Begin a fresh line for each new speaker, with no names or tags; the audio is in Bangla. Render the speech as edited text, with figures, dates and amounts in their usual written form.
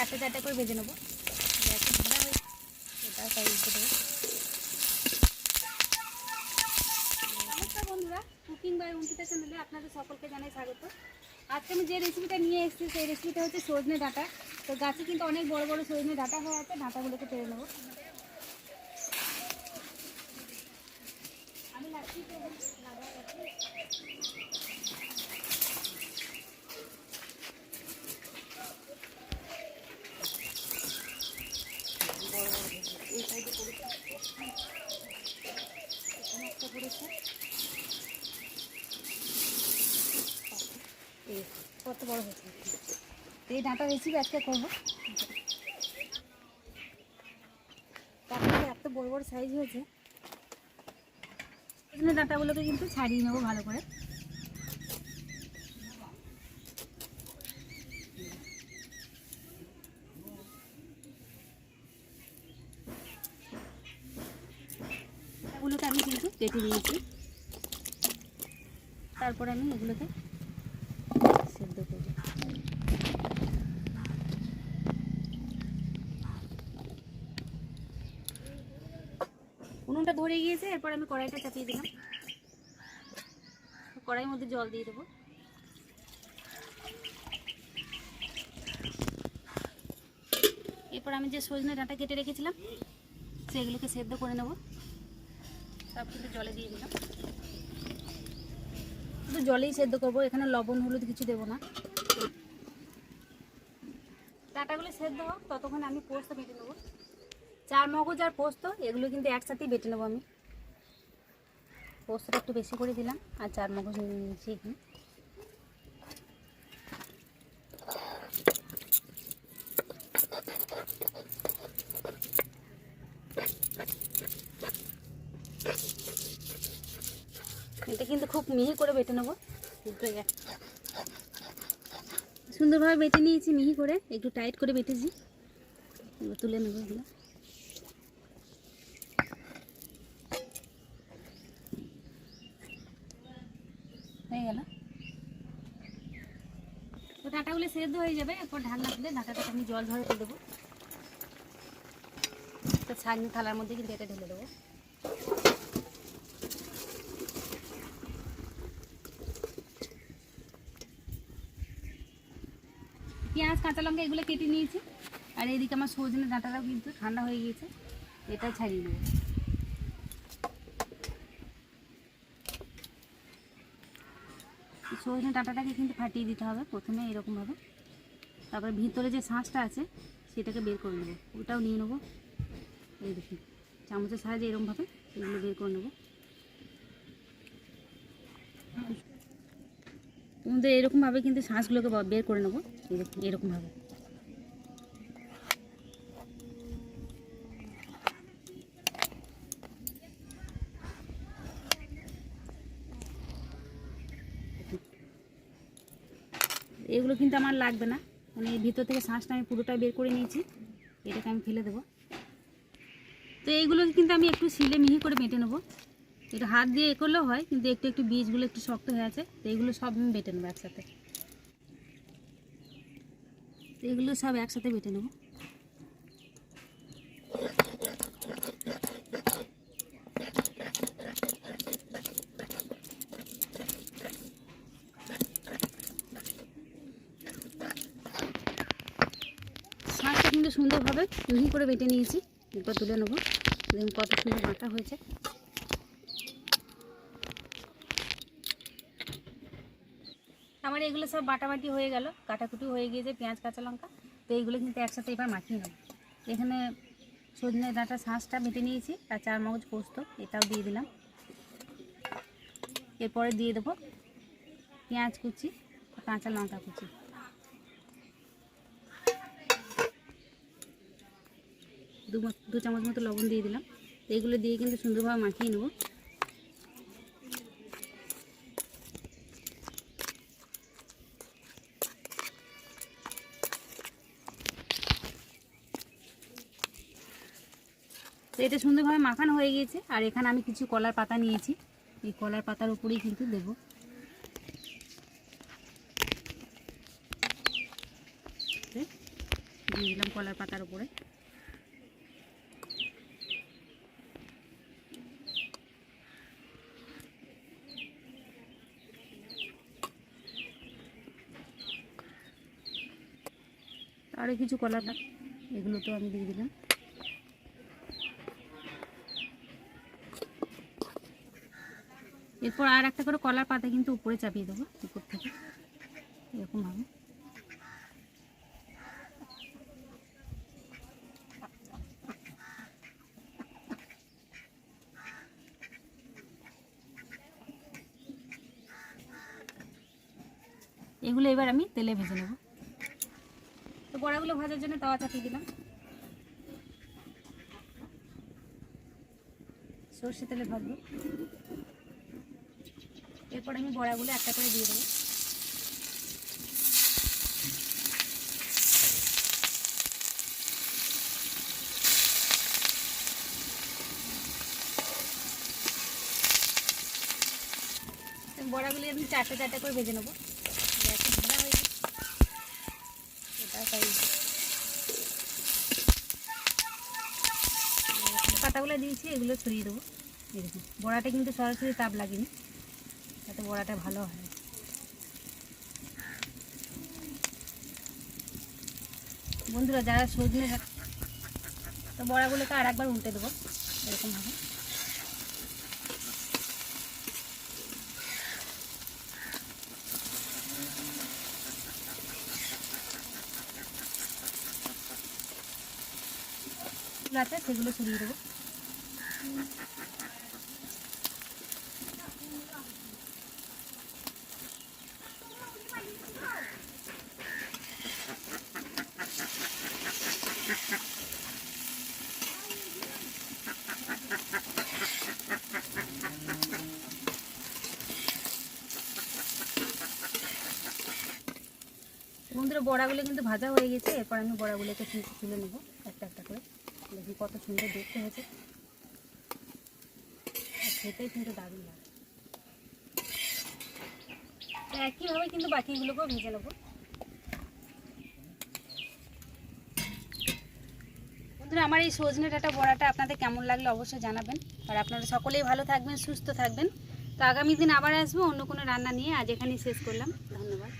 চারটে চারটে করে ভেজে নেবো। গ্যাসে ভাজা হয়ে এটা তাই উঠে দেবো। নমস্কার বন্ধুরা, কুকিং বাই অঙ্কিতা চ্যানেলে আপনাদের সকলকে জানাই স্বাগত। আজকে আমি যে রেসিপিটা নিয়ে এসেছি সেই রেসিপিটা হচ্ছে সজনে ডাঁটা। তো গাছে কিন্তু অনেক বড় বড় সজনে ডাঁটা হয়ে আছে, ডাঁটাগুলোকে পেরে নেবো। আমি লাগছি এই সাইডে করেছে, এখানে একটা করেছে, এই কত বড় হয়েছে। এই ডাঁটা রেসিপি আজকে করবো। তারপরে এত বড় বড় সাইজ হয়েছে, এখানে ডাঁটাগুলোকে কিন্তু ছাড়িয়ে নেবো ভালো করে। এগুলোকে আমি কিন্তু কেটে নিয়েছি, তারপরে আমি এগুলোকে সেদ্ধ করব। উনুনটা ধরে গিয়েছে, এরপর আমি কড়াইটা চাপিয়ে দিলাম। কড়াইয়ের মধ্যে জল দিয়ে দেবো। এরপর আমি যে সজনে ডাঁটা কেটে রেখেছিলাম সেগুলোকে সেদ্ধ করে নেব। সব কিন্তু জলে দিয়ে দিলাম, শুধু জলেই সেদ্ধ করবো, এখানে লবণ হলুদ কিছু দেবো না। ডাঁটাগুলো সেদ্ধ হোক ততক্ষণ আমি পোস্ত বেটে নেবো। চার মগজ আর পোস্ত এগুলো কিন্তু একসাথেই বেটে নেবো। আমি পোস্তটা একটু বেশি করে দিলাম আর চার মগজ নিয়ে নিয়েছি এখানে। এটা কিন্তু খুব মিহি করে বেটে নেবো। সুন্দরভাবে বেটে নিয়েছি, মিহি করে, একটু টাইট করে বেটেছি। এবার তুলে নেবো এগুলো। হয়ে গেল, তো ডাঁটাগুলো সেদ্ধ হয়ে যাবে। এরপর ঢাকনা তুলে ডাঁটাটাকে আমি জল ঝরাতে দেবো। একটা ছাঁকনি থালার মধ্যে কিন্তু এটা ঢেলে দেবো। পেঁয়াজ কাঁচা লঙ্কা এগুলো কেটে নিয়েছি, আর এইদিকে আমার সজনে ডাঁটাটাও কিন্তু ঠান্ডা হয়ে গিয়েছে, এটা ছাড়িয়ে নেব। সজনে ডাঁটাটাকে কিন্তু ফাটিয়ে দিতে হবে প্রথমে এরকমভাবে, তারপরে ভিতরে যে শাঁসটা আছে সেটাকে বের করে নেবো, ওটাও নিয়ে নেবো। এই দেখুন চামচের সাহায্যে এরকমভাবে এগুলো বের করে নেবো। আমাদের এরকমভাবে কিন্তু শাঁসগুলোকে বের করে নেবো, এই দেখুন এরকমভাবে। এগুলো কিন্তু আমার লাগবে না, মানে এই ভিতর থেকে শাঁসটা আমি পুরোটা বের করে নিয়েছি, এটাকে আমি ফেলে দেবো। তো এইগুলোকে কিন্তু আমি একটু শিলে মিহি করে বেটে নেবো। এটা হাত দিয়ে এ করলেও হয়, কিন্তু একটু একটু বীজগুলো একটু শক্ত হয়ে আছে, তো এগুলো সব আমি বেটে নেবো একসাথে। তো এগুলো সব একসাথে বেটে নেবো। শাঁসটা কিন্তু সুন্দরভাবে মিহি করে বেটে নিয়েছি, এরপর তুলে নেবো। দেখুন কত সুন্দর বাটা হয়েছে। আমার এগুলো সব বাটাবাটি হয়ে গেল, কাটাকুটি হয়ে গিয়েছে পেঁয়াজ কাঁচা লঙ্কা। তো এইগুলো কিন্তু একসাথে এবার মাখিয়ে নেব। এখানে সজনে ডাঁটা শাঁসটা বেটে নিয়েছি, আর চার মগজ পোস্ত এটাও দিয়ে দিলাম। এরপরে দিয়ে দেবো পেঁয়াজ কুচি, কাঁচা লঙ্কা কুচি, দু চামচ মতো লবণ দিয়ে দিলাম। এইগুলো দিয়ে কিন্তু সুন্দরভাবে মাখিয়ে নেব। তো এটা সুন্দরভাবে মাখানো হয়ে গিয়েছে, আর এখানে আমি কিছু কলার পাতা নিয়েছি, এই কলার পাতার উপরেই কিন্তু দেবো। দিয়ে দিয়ে দিলাম কলার পাতার উপরে। আরও কিছু কলার পাতা এগুলো তো আমি দিয়ে দিলাম। এরপর আর একটা করে কলার পাতা কিন্তু উপরে চাপিয়ে দেবো উপর থেকে, এরকমভাবে। এগুলো এবার আমি তেলে ভেজে নেব। তো বড়াগুলো ভাজার জন্য তাওয়া চাপিয়ে দিলাম, সর্ষে তেলে ভাজবো। এরপর আমি বড়াগুলো একটা করে দিয়ে দেবো। বড়াগুলি আমি চারটে চারটে করে ভেজে নেবো। ভাজা হয়ে গেছে, পাতাগুলো দিয়েছি, এগুলো ছড়িয়ে দেবো। এরকম বড়াটা কিন্তু সরাসরি তাপ লাগেনি, যাতে বড়াটা ভালো হয়। বন্ধুরা যারা সজনে তো বড়াগুলোকে আর একবার উল্টে দেবো এরকমভাবে। আছে সেগুলো ছড়িয়ে দেবো। বন্ধুরা বড়াগুলো কিন্তু ভাজা হয়ে গেছে। এরপর আমি বড়াগুলোকে তুলে নেবো একটা একটা করে। দেখি কত সুন্দর দেখতে হয়েছে, আর খেতেই কিন্তু দারুণ লাগে। একইভাবে কিন্তু বাকিগুলোকেও ভেজে নেবো। বন্ধুরা আমার এই সজনে ডাঁটা বড়াটা আপনাদের কেমন লাগলো অবশ্যই জানাবেন। আর আপনারা সকলেই ভালো থাকবেন, সুস্থ থাকবেন। তো আগামী দিন আবার আসবো অন্য কোনো রান্না নিয়ে। আজ এখানেই শেষ করলাম, ধন্যবাদ।